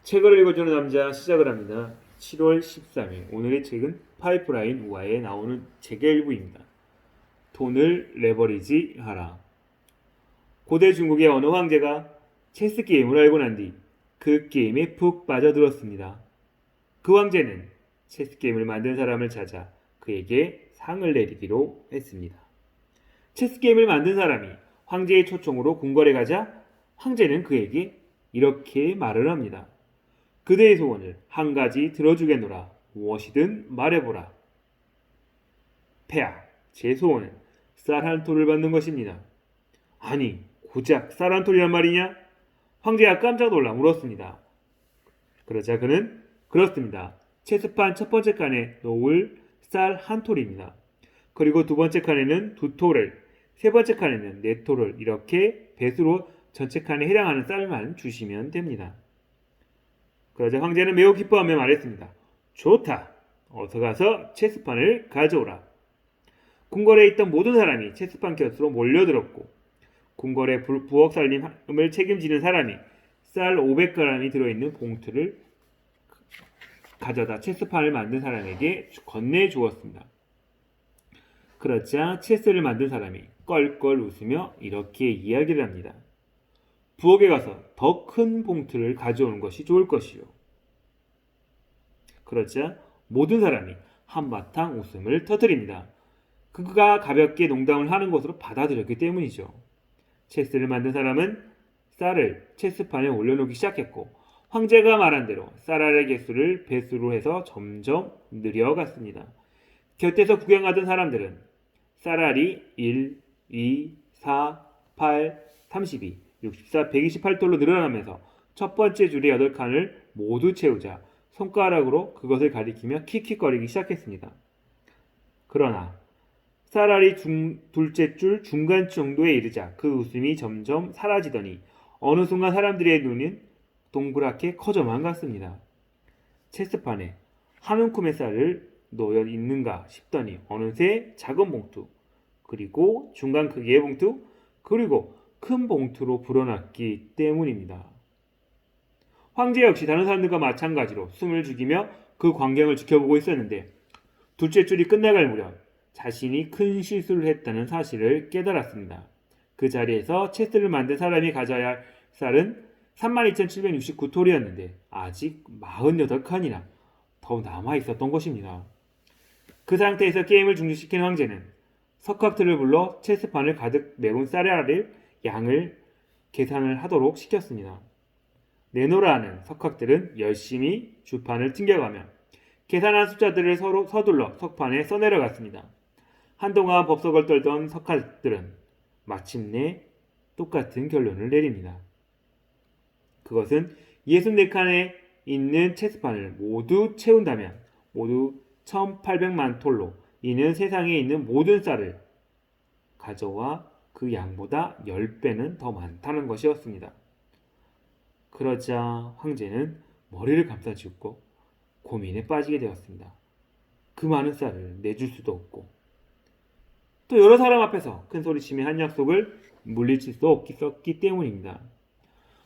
책을 읽어주는 남자 시작을 합니다. 7월 13일 오늘의 책은 파이프라인 우화에 나오는 책의 일부입니다. 돈을 레버리지 하라. 고대 중국의 어느 황제가 체스 게임을 알고 난 뒤 그 게임에 푹 빠져들었습니다. 그 황제는 체스 게임을 만든 사람을 찾아 그에게 상을 내리기로 했습니다. 체스 게임을 만든 사람이 황제의 초청으로 궁궐에 가자 황제는 그에게 이렇게 말을 합니다. 그대의 소원을 한 가지 들어주겠노라. 무엇이든 말해보라. 폐하, 제 소원은 쌀 한 톨을 받는 것입니다. 아니, 고작 쌀 한 톨이란 말이냐? 황제가 깜짝 놀라 물었습니다. 그러자 그는 그렇습니다. 체스판 첫 번째 칸에 놓을 쌀 한 톨입니다. 그리고 두 번째 칸에는 두 톨을, 세 번째 칸에는 네 톨을 이렇게 배수로 전체 칸에 해당하는 쌀만 주시면 됩니다. 그러자 황제는 매우 기뻐하며 말했습니다. 좋다. 어서 가서 체스판을 가져오라. 궁궐에 있던 모든 사람이 체스판 곁으로 몰려들었고 궁궐의 부엌 살림을 책임지는 사람이 쌀 500g이 들어있는 봉투를 가져다 체스판을 만든 사람에게 건네주었습니다. 그러자 체스를 만든 사람이 껄껄 웃으며 이렇게 이야기를 합니다. 부엌에 가서 더 큰 봉투를 가져오는 것이 좋을 것이요. 그러자 모든 사람이 한바탕 웃음을 터뜨립니다. 그가 가볍게 농담을 하는 것으로 받아들였기 때문이죠. 체스를 만든 사람은 쌀을 체스판에 올려놓기 시작했고 황제가 말한 대로 쌀알의 개수를 배수로 해서 점점 늘려갔습니다. 곁에서 구경하던 사람들은 쌀알이 1, 2, 4, 8, 32, 64, 128돌로 늘어나면서 첫 번째 줄의 8칸을 모두 채우자 손가락으로 그것을 가리키며 킥킥거리기 시작했습니다. 그러나 쌀알이 둘째 줄 중간 정도에 이르자 그 웃음이 점점 사라지더니 어느 순간 사람들의 눈은 동그랗게 커져만 갔습니다. 체스판에 한 움큼의 쌀을 놓여 있는가 싶더니 어느새 작은 봉투, 그리고 중간 크기의 봉투, 그리고 큰 봉투로 불어났기 때문입니다. 황제 역시 다른 사람들과 마찬가지로 숨을 죽이며 그 광경을 지켜보고 있었는데 둘째 줄이 끝나갈 무렵 자신이 큰 실수를 했다는 사실을 깨달았습니다. 그 자리에서 체스를 만든 사람이 가져야 할 쌀은 32,769톨이었는데 아직 48칸이나 더 남아있었던 것입니다. 그 상태에서 게임을 중지시킨 황제는 석학들을 불러 체스판을 가득 메운 쌀알을 양을 계산을 하도록 시켰습니다. 내노라 하는 석학들은 열심히 주판을 튕겨가며 계산한 숫자들을 서로 서둘러 석판에 써내려갔습니다. 한동안 법석을 떨던 석학들은 마침내 똑같은 결론을 내립니다. 그것은 64칸에 있는 체스판을 모두 채운다면 모두 1800만 톨로 이는 세상에 있는 모든 쌀을 가져와 그 양보다 10배는 더 많다는 것이었습니다. 그러자 황제는 머리를 감싸쥐고 고민에 빠지게 되었습니다. 그 많은 쌀을 내줄 수도 없고 또 여러 사람 앞에서 큰 소리치며 한 약속을 물리칠 수 없기 때문입니다.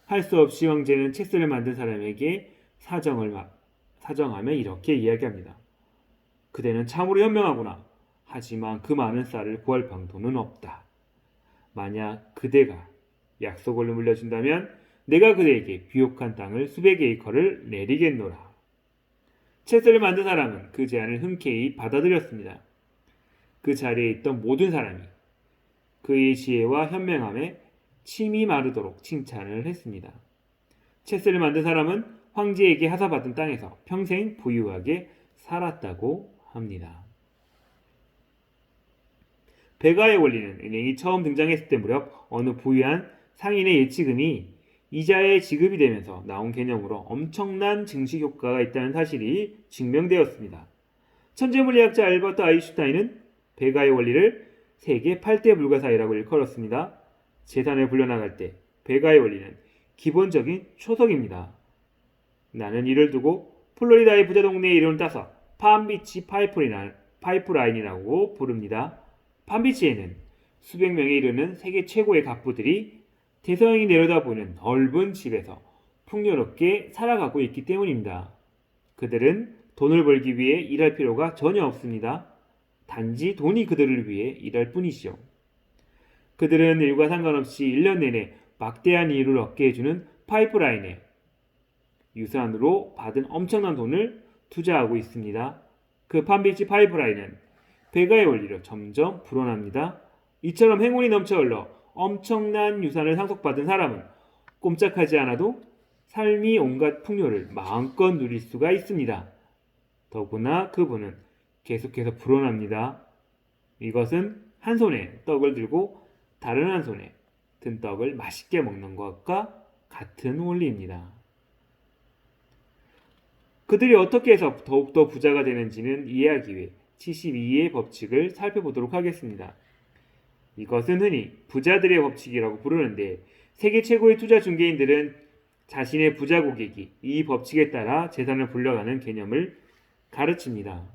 할 수 없이 황제는 체스를 만든 사람에게 사정하며 이렇게 이야기합니다. 그대는 참으로 현명하구나. 하지만 그 많은 쌀을 구할 방도는 없다. 만약 그대가 약속을 물려준다면 내가 그대에게 비옥한 땅을 수백 에이커를 내리겠노라. 체스를 만든 사람은 그 제안을 흔쾌히 받아들였습니다. 그 자리에 있던 모든 사람이 그의 지혜와 현명함에 침이 마르도록 칭찬을 했습니다. 체스를 만든 사람은 황제에게 하사받은 땅에서 평생 부유하게 살았다고 합니다. 배가의 원리는 은행이 처음 등장했을 때 무렵 어느 부유한 상인의 예치금이 이자에 지급이 되면서 나온 개념으로 엄청난 증식 효과가 있다는 사실이 증명되었습니다. 천재물리학자 알버트 아인슈타인은 배가의 원리를 세계 8대 불가사의라고 일컬었습니다. 재산을 불려나갈 때 배가의 원리는 기본적인 초석입니다. 나는 이를 두고 플로리다의 부자 동네의 이름을 따서 팜비치 파이프라인이라고 부릅니다. 팜비치에는 수백 명에 이르는 세계 최고의 갑부들이 대서양이 내려다보는 넓은 집에서 풍요롭게 살아가고 있기 때문입니다. 그들은 돈을 벌기 위해 일할 필요가 전혀 없습니다. 단지 돈이 그들을 위해 일할 뿐이지요. 그들은 일과 상관없이 1년 내내 막대한 이익을 얻게 해주는 파이프라인에 유산으로 받은 엄청난 돈을 투자하고 있습니다. 그 판비치 파이프라인은 배가의 원리로 점점 불어납니다. 이처럼 행운이 넘쳐 흘러 엄청난 유산을 상속받은 사람은 꼼짝하지 않아도 삶이 온갖 풍요를 마음껏 누릴 수가 있습니다. 더구나 그분은 계속해서 불어납니다. 이것은 한 손에 떡을 들고 다른 한 손에 든 떡을 맛있게 먹는 것과 같은 원리입니다. 그들이 어떻게 해서 더욱더 부자가 되는지는 이해하기 위해 72의 법칙을 살펴보도록 하겠습니다. 이것은 흔히 부자들의 법칙이라고 부르는데 세계 최고의 투자 중개인들은 자신의 부자 고객이 이 법칙에 따라 재산을 불려가는 개념을 가르칩니다.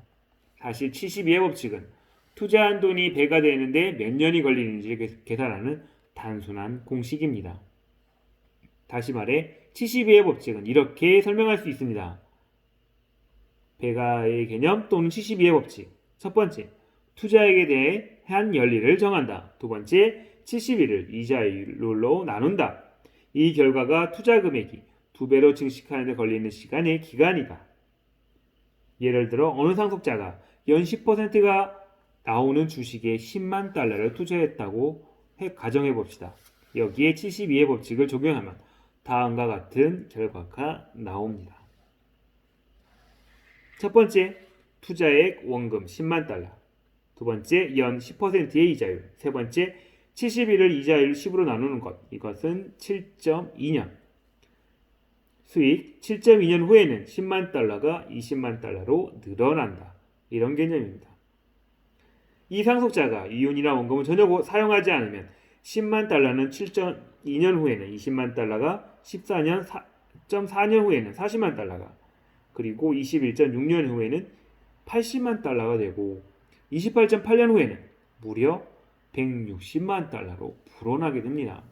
사실 72의 법칙은 투자한 돈이 배가 되는데 몇 년이 걸리는지 계산하는 단순한 공식입니다. 다시 말해 72의 법칙은 이렇게 설명할 수 있습니다. 배가의 개념 또는 72의 법칙. 첫 번째, 투자액에 대한 연리를 정한다. 두 번째, 72를 이자율로 나눈다. 이 결과가 투자 금액이 2배로 증식하는 데 걸리는 시간의 기간이다. 예를 들어 어느 상속자가 연 10%가 나오는 주식에 10만 달러를 투자했다고 가정해 봅시다. 여기에 72의 법칙을 적용하면 다음과 같은 결과가 나옵니다. 첫 번째, 투자액 원금 10만 달러. 두 번째, 연 10%의 이자율. 세 번째, 71을 이자율 10으로 나누는 것. 이것은 7.2년. 수익 7.2년 후에는 10만 달러가 20만 달러로 늘어난다. 이런 개념입니다. 이 상속자가 이윤이나 원금을 전혀 사용하지 않으면 10만 달러는 7.2년 후에는 20만 달러가 14.4년 후에는 40만 달러가 그리고 21.6년 후에는 80만 달러가 되고 28.8년 후에는 무려 160만 달러로 불어나게 됩니다.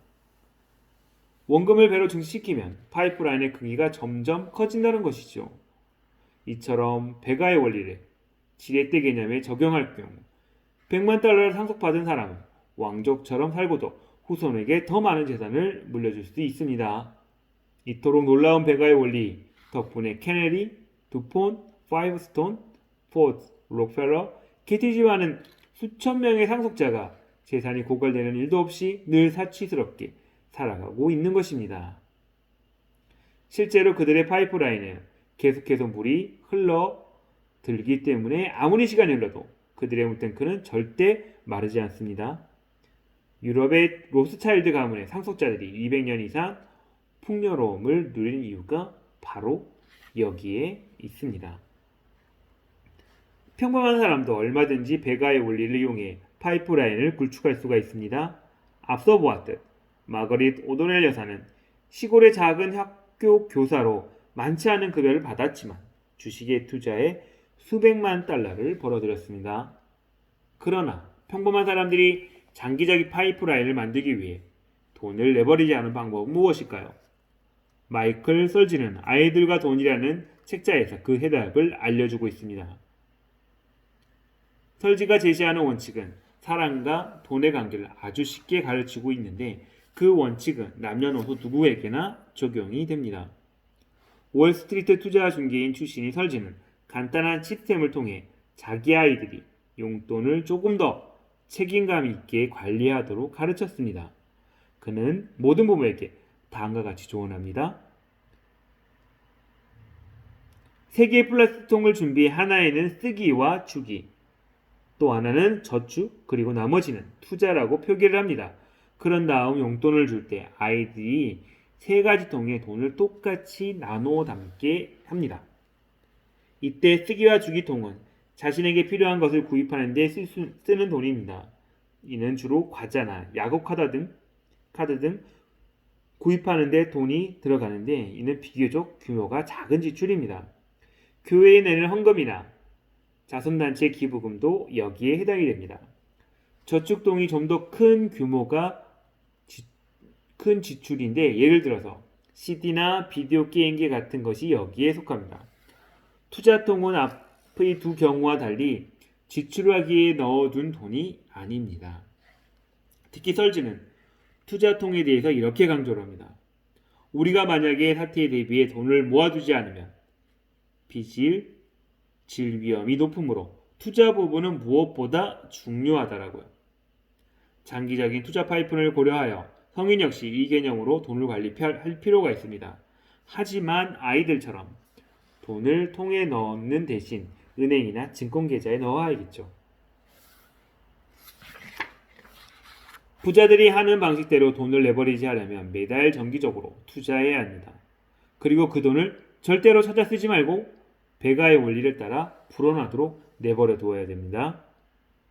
원금을 배로 증식시키면 파이프라인의 크기가 점점 커진다는 것이죠. 이처럼 배가의 원리를 지렛대 개념에 적용할 경우 100만 달러를 상속받은 사람은 왕족처럼 살고도 후손에게 더 많은 재산을 물려줄 수 있습니다. 이토록 놀라운 배가의 원리 덕분에 케네디, 두폰, 파이브스톤, 포드, 록펠러, KTG와는 수천 명의 상속자가 재산이 고갈되는 일도 없이 늘 사치스럽게 살아가고 있는 것입니다. 실제로 그들의 파이프라인은 계속해서 물이 흘러들기 때문에 아무리 시간이 흘러도 그들의 물탱크는 절대 마르지 않습니다. 유럽의 로스차일드 가문의 상속자들이 200년 이상 풍요로움을 누린 이유가 바로 여기에 있습니다. 평범한 사람도 얼마든지 배가의 원리를 이용해 파이프라인을 구축할 수가 있습니다. 앞서 보았듯 마거릿 오도넬 여사는 시골의 작은 학교 교사로 많지 않은 급여를 받았지만 주식에 투자해 수백만 달러를 벌어들였습니다. 그러나 평범한 사람들이 장기적인 파이프라인을 만들기 위해 돈을 내버리지 않은 방법은 무엇일까요? 마이클 설지는 아이들과 돈이라는 책자에서 그 해답을 알려주고 있습니다. 설지가 제시하는 원칙은 사람과 돈의 관계를 아주 쉽게 가르치고 있는데 그 원칙은 남녀노소 누구에게나 적용이 됩니다. 월스트리트 투자 중개인 출신인 설지는 간단한 시스템을 통해 자기 아이들이 용돈을 조금 더 책임감 있게 관리하도록 가르쳤습니다. 그는 모든 부모에게 다음과 같이 조언합니다. 3개의 플라스틱통을 준비해 하나에는 쓰기와 주기, 또 하나는 저축, 그리고 나머지는 투자라고 표기를 합니다. 그런 다음 용돈을 줄 때 아이들이 3가지 통에 돈을 똑같이 나눠 담게 합니다. 이때 쓰기와 주기 통은 자신에게 필요한 것을 구입하는 데 쓰는 돈입니다. 이는 주로 과자나 야구 카드 등 구입하는 데 돈이 들어가는데 이는 비교적 규모가 작은 지출입니다. 교회에 내는 헌금이나 자선단체 기부금도 여기에 해당이 됩니다. 저축통이 좀 더 큰 규모가 큰 지출인데 예를 들어서 CD나 비디오 게임기 같은 것이 여기에 속합니다. 투자통은 앞의 두 경우와 달리 지출하기에 넣어둔 돈이 아닙니다. 특히 설지는 투자통에 대해서 이렇게 강조를 합니다. 우리가 만약에 사태에 대비해 돈을 모아두지 않으면 빚을 질 위험이 높으므로 투자 부분은 무엇보다 중요하다라고요. 장기적인 투자 파이프를 고려하여 성인 역시 이 개념으로 돈을 관리할 필요가 있습니다. 하지만 아이들처럼 돈을 통에 넣는 대신 은행이나 증권계좌에 넣어야겠죠. 부자들이 하는 방식대로 돈을 레버리지 하려면 매달 정기적으로 투자해야 합니다. 그리고 그 돈을 절대로 찾아 쓰지 말고 배가의 원리를 따라 불어나도록 내버려 두어야 됩니다.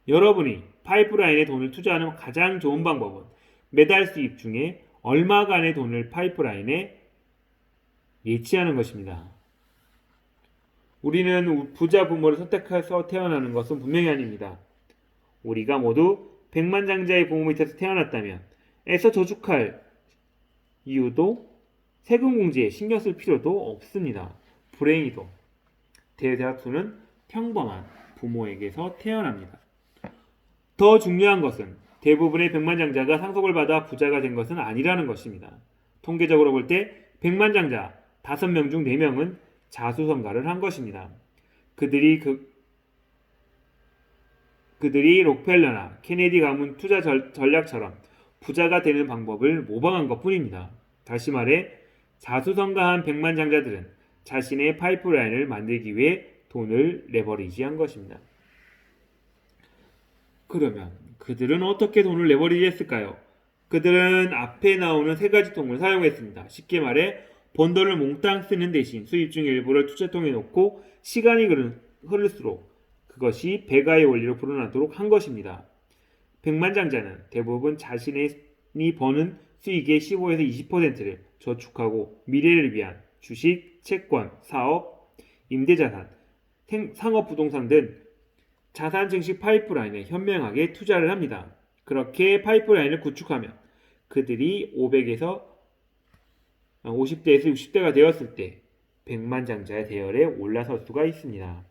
여러분이 파이프라인에 돈을 투자하는 가장 좋은 방법은 매달 수입 중에 얼마간의 돈을 파이프라인에 예치하는 것입니다. 우리는 부자 부모를 선택해서 태어나는 것은 분명히 아닙니다. 우리가 모두 백만장자의 부모 밑에서 태어났다면 애써 저축할 이유도 세금 공제에 신경 쓸 필요도 없습니다. 불행히도 대다수는 평범한 부모에게서 태어납니다. 더 중요한 것은 대부분의 백만장자가 상속을 받아 부자가 된 것은 아니라는 것입니다. 통계적으로 볼 때 백만장자 5명 중 4명은 자수성가를 한 것입니다. 그들이 록펠러나 케네디 가문 투자 전략처럼 부자가 되는 방법을 모방한 것뿐입니다. 다시 말해 자수성가한 백만장자들은 자신의 파이프라인을 만들기 위해 돈을 레버리지한 것입니다. 그러면 그들은 어떻게 돈을 레버리지했을까요? 그들은 앞에 나오는 3가지 통을 사용했습니다. 쉽게 말해 번 돈을 몽땅 쓰는 대신 수입 중 일부를 투자통에 넣고 시간이 흐를수록 그것이 배가의 원리로 불어나도록 한 것입니다. 백만장자는 대부분 자신이 버는 수익의 15에서 20%를 저축하고 미래를 위한 주식, 채권, 사업, 임대자산, 상업부동산 등 자산 증식 파이프라인에 현명하게 투자를 합니다. 그렇게 파이프라인을 구축하면 그들이 50대에서 60대가 되었을 때 백만장자의 대열에 올라설 수가 있습니다.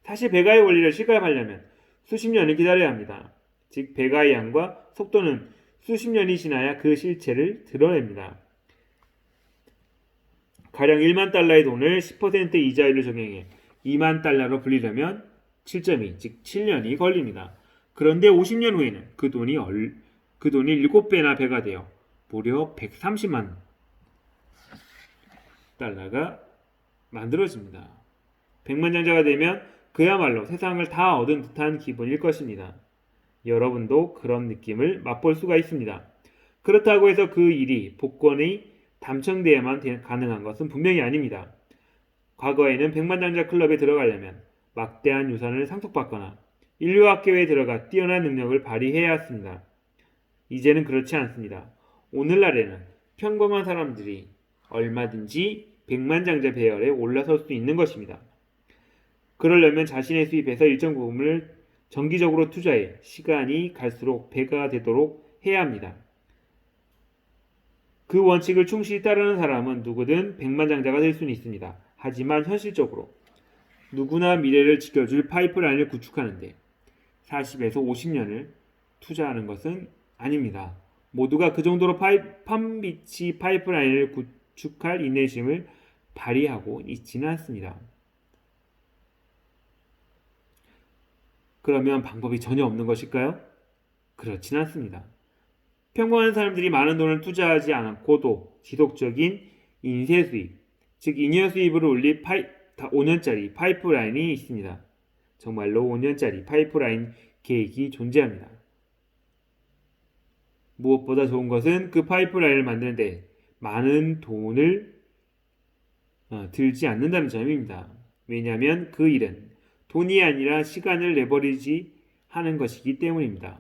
사실 배가의 원리를 실감하려면 수십 년을 기다려야 합니다. 즉 배가의 양과 속도는 수십 년이 지나야 그 실체를 드러냅니다. 가령 1만 달러의 돈을 10% 이자율을 적용해 2만 달러로 불리려면 7.2, 즉 7년이 걸립니다. 그런데 50년 후에는 그 돈이 7배나 배가 되어 무려 130만 달러가 만들어집니다. 백만장자가 되면 그야말로 세상을 다 얻은 듯한 기분일 것입니다. 여러분도 그런 느낌을 맛볼 수가 있습니다. 그렇다고 해서 그 일이 복권이 당첨돼야만 가능한 것은 분명히 아닙니다. 과거에는 백만장자 클럽에 들어가려면 막대한 유산을 상속받거나 인류학교에 들어가 뛰어난 능력을 발휘해야 했습니다. 이제는 그렇지 않습니다. 오늘날에는 평범한 사람들이 얼마든지 백만장자 배열에 올라설 수 있는 것입니다. 그러려면 자신의 수입에서 일정 부분을 정기적으로 투자해 시간이 갈수록 배가 되도록 해야 합니다. 그 원칙을 충실히 따르는 사람은 누구든 백만장자가 될 수는 있습니다. 하지만 현실적으로 누구나 미래를 지켜줄 파이프라인을 구축하는데 40에서 50년을 투자하는 것은 아닙니다. 모두가 그 정도로 팜비치 파이프라인을 구축할 인내심을 발휘하고 있지는 않습니다. 그러면 방법이 전혀 없는 것일까요? 그렇진 않습니다. 평범한 사람들이 많은 돈을 투자하지 않고도 지속적인 인세 수입, 즉 잉여 수입을 올릴 5년짜리 파이프라인이 있습니다. 정말로 5년짜리 파이프라인 계획이 존재합니다. 무엇보다 좋은 것은 그 파이프라인을 만드는데 많은 돈을 들지 않는다는 점입니다. 왜냐하면 그 일은 돈이 아니라 시간을 레버리지 하는 것이기 때문입니다.